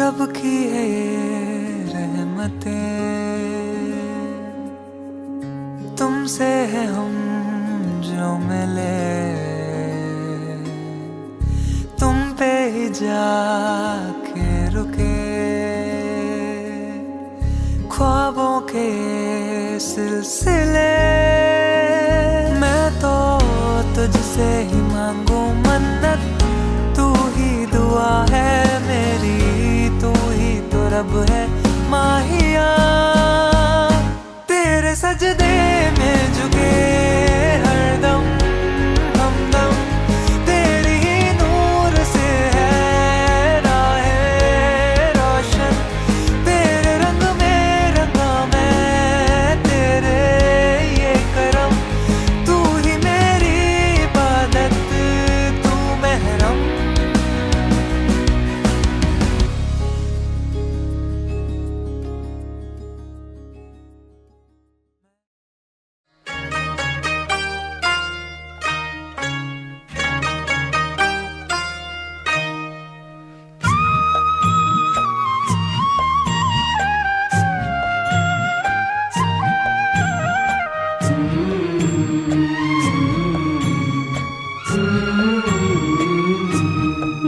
रब की है ये रहमतें, तुमसे है हम जो मिले, तुम पे ही जाके रुके, ख्वाबों के सिलसिले। मैं तो तुझसे ही मांगू मन्नत, तू ही दुआ है मेरी, तू ही तो रब है माहिया। तेरे सजदे में झुके हरदम हमदम, तेरी ही नूर से है राहें रोशन, तेरे रंग में रंगा मैं तेरे ये करम, तू ही मेरी इबादत तू महरम।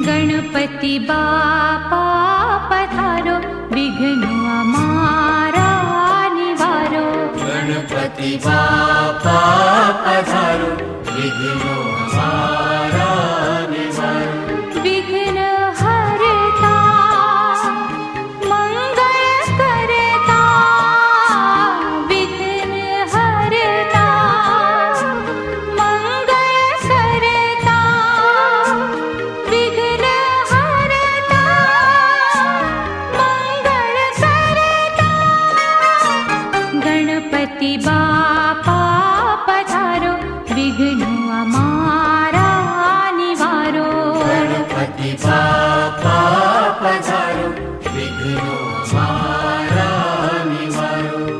गणपति बापा पधारो, विघ्न हमारा निवारो। गणपति बापा पधारो, विघ्न हमारा निवारो। विघ्न हरता मंगल करता, विघ्न हरता मंगल करता, विघ्न हरता मंगल करता। गणपति बापा पधारो, विघ्न हमारा निवारो। गणपति बापा पधारो, विघ्न हमारा निवारो।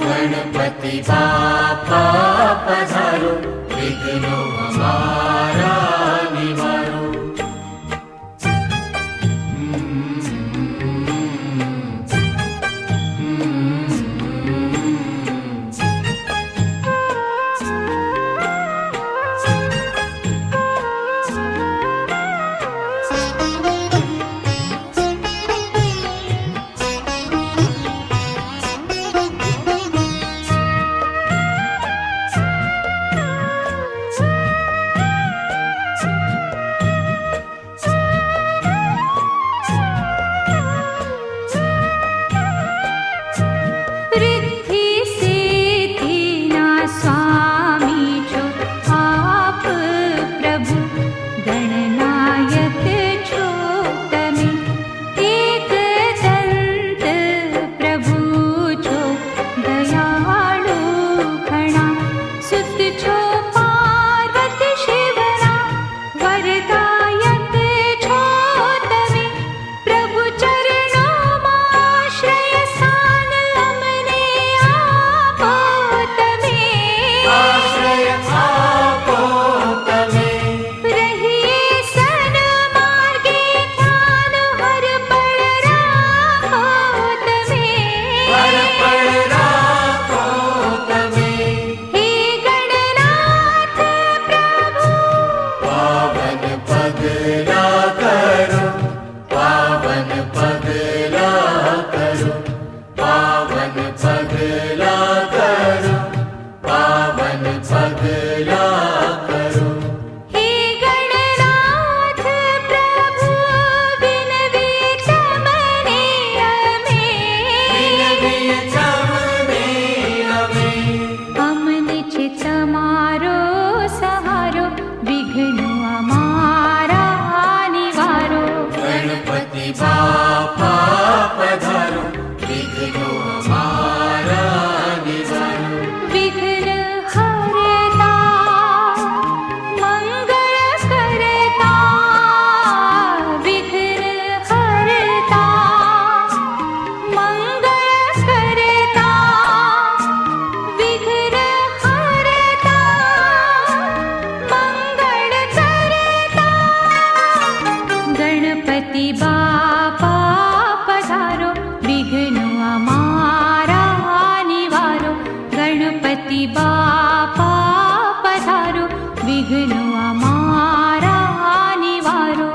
गणपति बापा पधारो, विघ्न हमारा निवारो। વિઘ્નો અમારા નિવારો.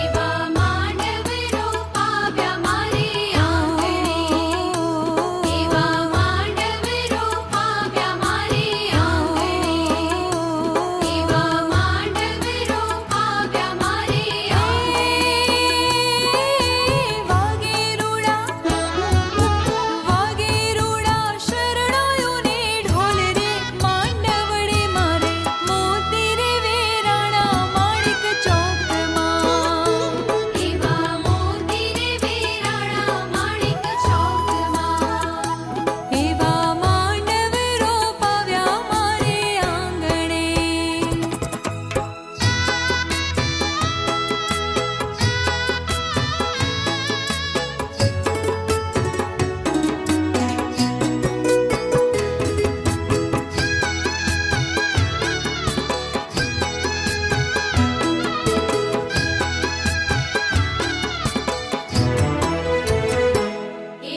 એવા માનવ રૂપ આવ્યા મારે આંગણે, એવા માનવ રૂપ આવ્યા મારે આંગણે, એવા માનવ રૂપ આવ્યા મારે આંગણે. વાગેરુડા શરણાયોને ઢોલ રે, માંડવડે મારે મોતી રે વેરાણા માણિક ચોકમાં. એવા મોતી રે વેરાણા માણિક ચોકમાં. એવા માંડવ રૂપ આવ્યા મારે આંગણે.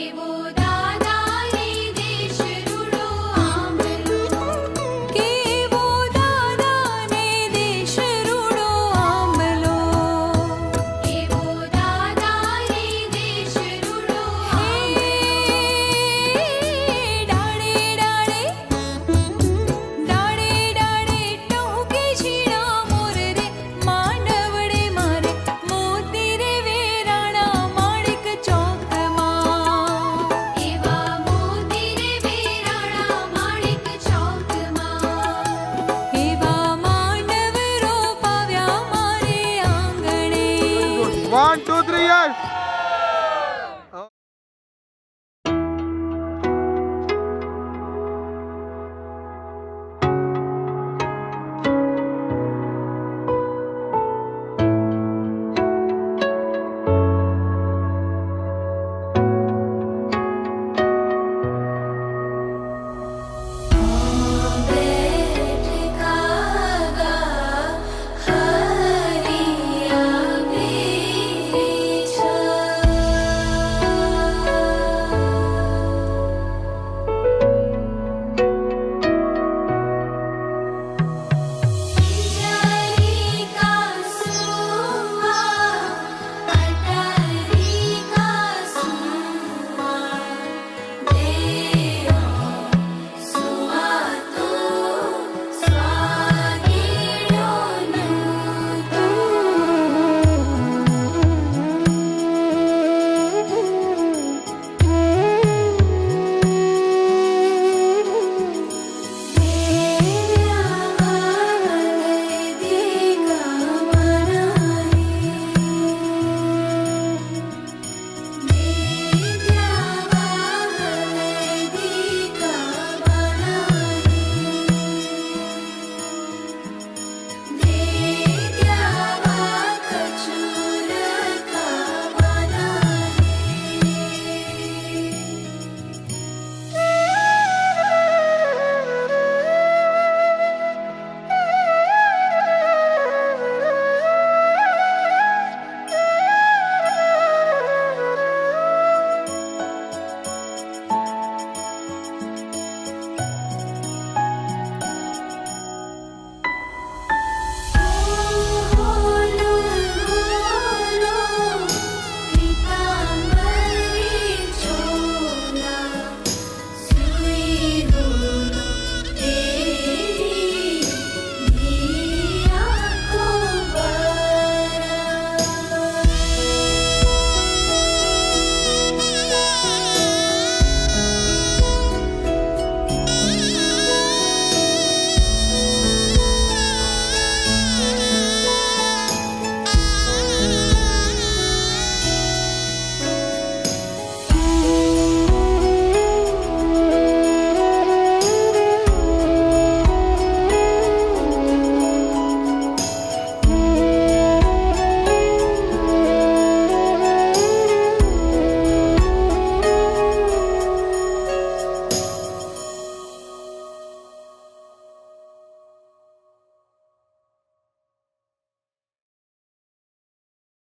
એવો દાદાને દેશ રૂડો આંબલો, કેવો દાદાને દેશ રૂડો આંબલો, એવો દાદાને દેશ રૂડો આંબલો. ડાળે ડાળે ડાળે ડાળે ટહુકે ઝીણા મોર રે, માંડવડે મારે મોતી રે વેરાણા માણિક ચોકમાં. એવા મોતી રે વેરાણા માણિક ચોકમાં. એવા માંડવ રૂપ આવ્યા મારે આંગણે. 1 2 3 યસ